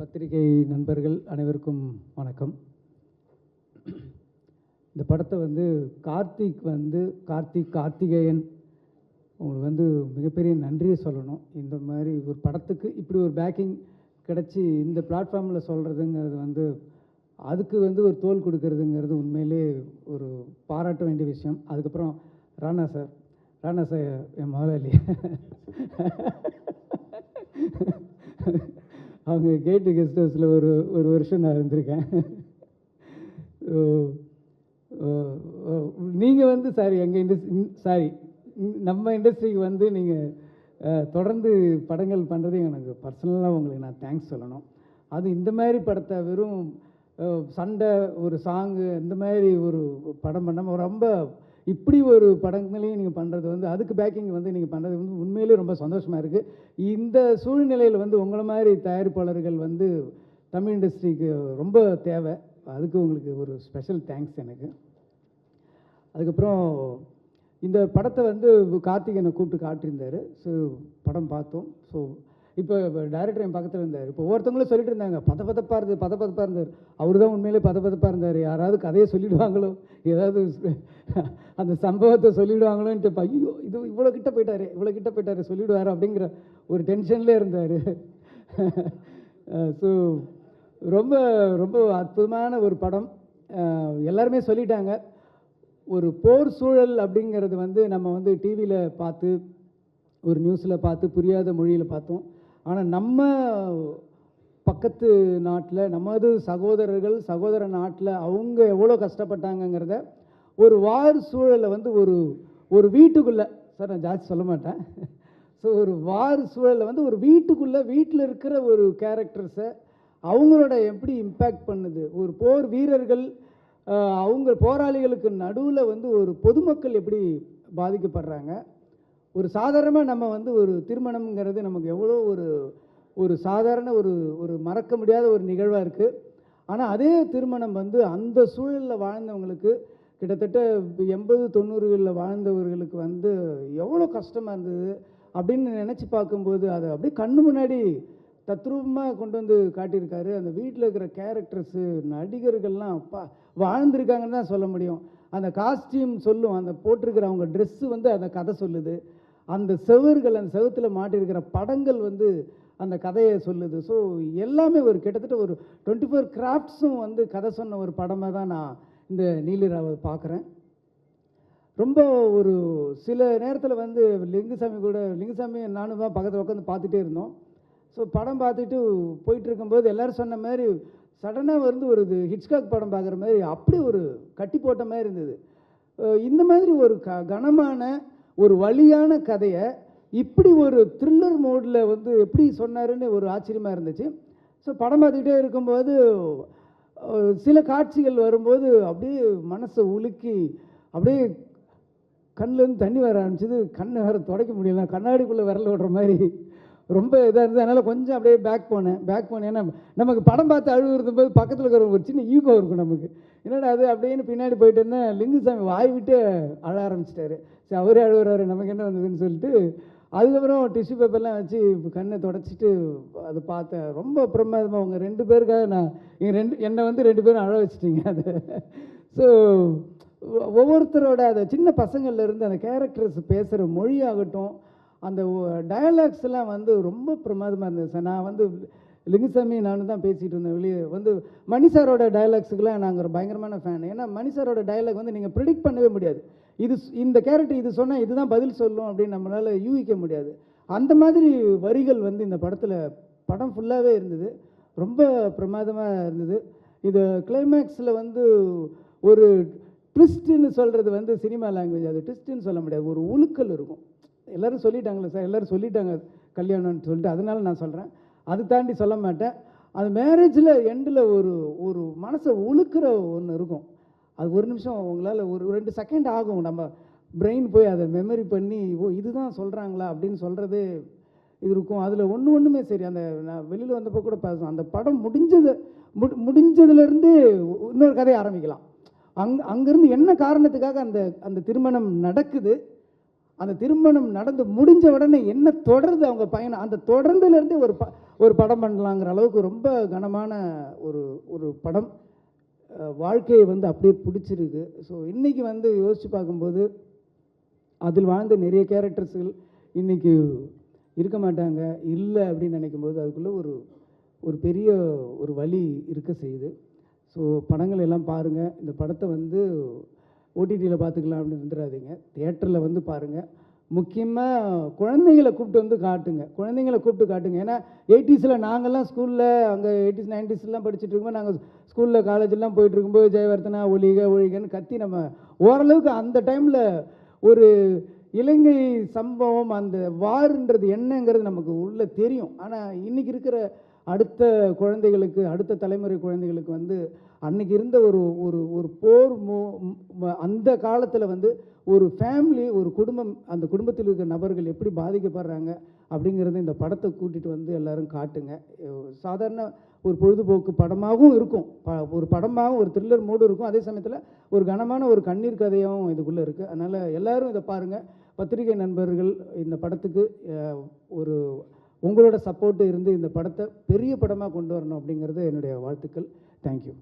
பத்திரிகை நண்பர்கள் அனைவருக்கும் வணக்கம். இந்த படத்தை வந்து கார்த்திகேயன் உங்களுக்கு வந்து மிகப்பெரிய நன்றியை சொல்லணும். இந்த மாதிரி ஒரு படத்துக்கு இப்படி ஒரு பேக்கிங் கிடச்சி இந்த பிளாட்ஃபார்மில் சொல்கிறதுங்கிறது வந்து அதுக்கு வந்து ஒரு தோல் கொடுக்கறதுங்கிறது உண்மையிலே ஒரு பாராட்ட வேண்டிய விஷயம். அதுக்கப்புறம் ராணா சார் என் முதலாளி அவங்க கேட்டு கெஸ்ட் ஹவுஸில் ஒரு வருஷம் நான் இருந்திருக்கேன். நீங்கள் வந்து நம்ம இண்டஸ்ட்ரிக்கு வந்து நீங்கள் தொடர்ந்து படங்கள் பண்ணுறது எனக்கு பர்சனலாக உங்களுக்கு நான் தேங்க்ஸ் சொல்லணும். அது இந்த மாதிரி படத்தை வெறும் சண்டை ஒரு சாங்கு இந்த மாதிரி ஒரு படம் பண்ணாமல் ரொம்ப இப்படி ஒரு படங்களையும் நீங்கள் பண்ணுறது வந்து அதுக்கு பேக்கிங் வந்து நீங்கள் பண்ணுறது வந்து உண்மையிலே ரொம்ப சந்தோஷமாக இருக்குது. இந்த சூழ்நிலையில் வந்து உங்களை மாதிரி தயாரிப்பாளர்கள் வந்து தமிழ் இண்டஸ்ட்ரிக்கு ரொம்ப தேவை. அதுக்கு உங்களுக்கு ஒரு ஸ்பெஷல் தேங்க்ஸ் எனக்கு. அதுக்கப்புறம் இந்த படத்தை வந்து கார்த்திகேயனை கூப்பிட்டு காட்டியிருந்தார். ஸோ படம் பார்த்தோம். ஸோ இப்போ டைரக்டர் என் பக்கத்தில் இருந்தார். இப்போ ஒவ்வொருத்தவங்களும் சொல்லிட்டு இருந்தாங்க பதப்பதப்பாக இருந்தார். அவர் தான் உண்மையிலே பதப்பதப்பாக இருந்தார். யாராவது கதையை சொல்லிவிடுவாங்களோ, ஏதாவது அந்த சம்பவத்தை சொல்லிவிடுவாங்களோன்ட்டு ஐயோ இது இவ்வளோ கிட்ட போயிட்டார் சொல்லிவிடுவார் அப்படிங்கிற ஒரு டென்ஷன்லேயே இருந்தார். ஸோ ரொம்ப ரொம்ப அற்புதமான ஒரு படம். எல்லாருமே சொல்லிட்டாங்க. ஒரு போர் சூழல் அப்படிங்கிறது வந்து நம்ம வந்து டிவியில் பார்த்து ஒரு நியூஸில் பார்த்து புரியாத மொழியில் பார்த்தோம். ஆனால் நம்ம பக்கத்து நாட்டில் நமது சகோதர நாட்டில் அவங்க எவ்வளோ கஷ்டப்பட்டாங்கங்கிறத ஒரு வார் சூழலை வந்து ஒரு வீட்டுக்குள்ளே நான் ஜாஸ்தி சொல்ல மாட்டேன். ஸோ ஒரு வார் சூழலை வந்து ஒரு வீட்டில் இருக்கிற ஒரு கேரக்டர்ஸை அவங்களோட எப்படி இம்பேக்ட் பண்ணுது, ஒரு போர் வீரர்கள் அவங்க போராளிகளுக்கு நடுவில் வந்து ஒரு பொதுமக்கள் எப்படி பாதிக்கப்படுறாங்க. ஒரு சாதாரணமாக நம்ம வந்து ஒரு திருமணம்ங்கிறது நமக்கு எவ்வளோ ஒரு சாதாரண ஒரு மறக்க முடியாத ஒரு நிகழ்வாக இருக்குது. ஆனால் அதே திருமணம் வந்து அந்த சூழலில் வாழ்ந்தவங்களுக்கு கிட்டத்தட்ட 80-90களில் வாழ்ந்தவர்களுக்கு வந்து எவ்வளோ கஷ்டமாக இருந்தது அப்படின்னு நினச்சி பார்க்கும்போது அதை அப்படியே கண்ணு முன்னாடி தத்ரூபமாக கொண்டு வந்து காட்டியிருக்காரு. அந்த வீட்டில் இருக்கிற கேரக்டர்ஸு நடிகர்கள்லாம் வாழ்ந்திருக்காங்கன்னு தான் சொல்ல முடியும். அந்த காஸ்டியூம் சொல்லும், அந்த போட்டிருக்கிற அவங்க ட்ரெஸ்ஸு வந்து அந்த கதை சொல்லுது. அந்த செவுத்தில் மாட்டியிருக்கிற படங்கள் வந்து அந்த கதையை சொல்லுது. ஸோ எல்லாமே கிட்டத்தட்ட ஒரு 24 கிராஃப்ட்ஸும் வந்து கதை சொன்ன ஒரு படமாக தான் நான் இந்த நீலிராவை பார்க்குறேன். ரொம்ப ஒரு சில நேரத்தில் வந்து லிங்குசாமி நானும் தான் பக்கத்தில் உட்காந்து பார்த்துட்டே இருந்தோம். ஸோ படம் பார்த்துட்டு போயிட்டு இருக்கும்போது எல்லோரும் சொன்ன மாதிரி சடனாக வந்து ஒரு ஹிட்ச்காக் படம் பார்க்குற மாதிரி அப்படி ஒரு கட்டி போட்ட மாதிரி இருந்தது. இந்த மாதிரி ஒரு கனமான ஒரு வலியான கதையை இப்படி ஒரு த்ரில்லர் மோடில் வந்து எப்படி சொன்னாருன்னு ஒரு ஆச்சரியமாக இருந்துச்சு. ஸோ படம் பார்த்துக்கிட்டே இருக்கும்போது சில காட்சிகள் வரும்போது அப்படியே மனசை உலுக்கி அப்படியே கண்ணிலேருந்து தண்ணி வர ஆரம்பிச்சிது. கண்ணை வேறு துடைக்க முடியல, கண்ணாடிக்குள்ளே விரல் விடுற மாதிரி ரொம்ப இதாக இருந்தது. அதனால் கொஞ்சம் அப்படியே பேக் போனேன். ஏன்னா நமக்கு படம் பார்த்து அழுகுறது போது பக்கத்தில் இருக்கிற ஒரு சின்ன ஈகோ இருக்கும் நமக்கு. என்னடா அது அப்படின்னு பின்னாடி போயிட்டேன்னா லிங்குசாமி வாய் விட்டு அழ ஆரம்பிச்சிட்டாரு. சரி அவரே அழுகுறாரு, நமக்கு என்ன வந்ததுன்னு சொல்லிட்டு அதுக்கப்புறம் டிஷ்யூ பேப்பர்லாம் வச்சு கண்ணை தொடச்சிட்டு அதை பார்த்தேன். ரொம்ப பிரமாதமாக அவங்க 2 பேருக்காக என்னை வந்து 2 பேரும் அழ வச்சிட்டிங்க அது. ஸோ ஒவ்வொருத்தரோட அந்த சின்ன பசங்கள்லேருந்து அந்த கேரக்டர்ஸ் பேசுகிற மொழியாகட்டும், அந்த டயலாக்ஸ் எல்லாம் வந்து ரொம்ப பிரமாதமாக இருந்தது சார். நான் வந்து லிங்குசாமி நானும் தான் பேசிகிட்டு இருந்தேன். வெளியே வந்து மணிசாரோட டயலாக்ஸுக்கெல்லாம் நாங்கள் ஒரு பயங்கரமான ஃபேன். ஏன்னா மணிசாரோட டயலாக் வந்து நீங்கள் ப்ரிடிக்ட் பண்ணவே முடியாது. இந்த கேரக்டர் இது சொன்னால் இதுதான் பதில் சொல்லும் அப்படின்னு நம்மளால் யூகிக்க முடியாது. அந்த மாதிரி வரிகள் வந்து இந்த படம் ஃபுல்லாகவே இருந்தது. ரொம்ப பிரமாதமாக இருந்தது. இது கிளைமேக்ஸில் வந்து ஒரு ட்விஸ்ட்டுன்னு சொல்கிறது வந்து சினிமா லாங்குவேஜ், அது ட்விஸ்ட்டுன்னு சொல்ல முடியாது, ஒரு உழுக்கல் இருக்கும். எல்லோரும் சொல்லிட்டாங்களே சார், எல்லோரும் சொல்லிட்டாங்க கல்யாணம்னு சொல்லிட்டு, அதனால நான் சொல்கிறேன். அது தாண்டி சொல்ல மாட்டேன். அது மேரேஜில் எண்டில் ஒரு மனசை உழுக்கிற ஒன்று இருக்கும். அது ஒரு நிமிஷம் உங்களால் ஒரு 2 செகண்ட் ஆகும். நம்ம பிரெயின் போய் அதை மெமரி பண்ணி இதுதான் சொல்கிறாங்களா அப்படின்னு சொல்கிறது இது இருக்கும். அதில் ஒன்றுமே சரி. நான் வெளியில் வந்தப்போ கூட பேசுவோம். அந்த படம் முடிஞ்சதுலேருந்து இன்னொரு கதையை ஆரம்பிக்கலாம். அங்கேருந்து என்ன காரணத்துக்காக அந்த திருமணம் நடக்குது, அந்த திருமணம் நடந்து முடிஞ்ச உடனே என்ன தொடருது அவங்க பயணம், அந்த தொடர்ந்துலேருந்து ஒரு படம் பண்ணலாங்கிற அளவுக்கு ரொம்ப கனமான ஒரு ஒரு படம். வாழ்க்கையை வந்து அப்படியே பிடிச்சிருக்கு. ஸோ இன்றைக்கி வந்து யோசித்து பார்க்கும்போது அதில் வாழ்ந்த நிறைய கேரக்டர்ஸுகள் இன்றைக்கி இருக்க மாட்டாங்க, இல்லை அப்படின்னு நினைக்கும்போது அதுக்குள்ளே ஒரு ஒரு பெரிய ஒரு வலி இருக்க செய்யுது. ஸோ படங்கள் எல்லாம் பாருங்கள். இந்த படத்தை வந்து ஓடிடியில் பார்த்துக்கலாம் அப்படின்னு இருந்துடாதீங்க, தியேட்டரில் வந்து பாருங்கள். முக்கியமாக குழந்தைங்களை கூப்பிட்டு வந்து காட்டுங்க, குழந்தைங்களை கூப்பிட்டு காட்டுங்க. ஏன்னா 80ஸில் நாங்கள்லாம் ஸ்கூலில் அங்கே 80s 90ஸ்லாம் படிச்சுட்டு இருக்கும்போது, நாங்கள் ஸ்கூலில் காலேஜெல்லாம் போயிட்டு இருக்கும்போது ஜெயவர்த்தனா ஒழிக ஒழிகன்னு கத்தி நம்ம ஓரளவுக்கு அந்த டைமில் ஒரு இலங்கை சம்பவம், அந்த வாருன்றது என்னங்கிறது நமக்கு உள்ளே தெரியும். ஆனால் இன்றைக்கி இருக்கிற அடுத்த குழந்தைகளுக்கு, அடுத்த தலைமுறை குழந்தைகளுக்கு வந்து அன்றைக்கி இருந்த ஒரு ஒரு ஒரு போர் அந்த காலத்தில் வந்து ஒரு ஃபேமிலி, ஒரு குடும்பம், அந்த குடும்பத்தில் இருக்கிற நபர்கள் எப்படி பாதிக்கப்படுறாங்க அப்படிங்கிறது இந்த படத்தை கூட்டிகிட்டு வந்து எல்லோரும் காட்டுங்க. சாதாரண ஒரு பொழுதுபோக்கு படமாகவும் இருக்கும், ஒரு படமாகவும் ஒரு த்ரில்லர் மூடு இருக்கும், அதே சமயத்தில் ஒரு கனமான ஒரு கண்ணீர் கதையாகவும் இதுக்குள்ளே இருக்குது. அதனால் எல்லோரும் இதை பாருங்கள். பத்திரிகை நண்பர்கள் இந்த படத்துக்கு ஒரு உங்களோட சப்போர்ட்டு இருந்து இந்த படத்தை பெரிய படமாக கொண்டு வரணும் அப்படிங்கிறது என்னுடைய வாழ்த்துக்கள். தேங்க்யூ.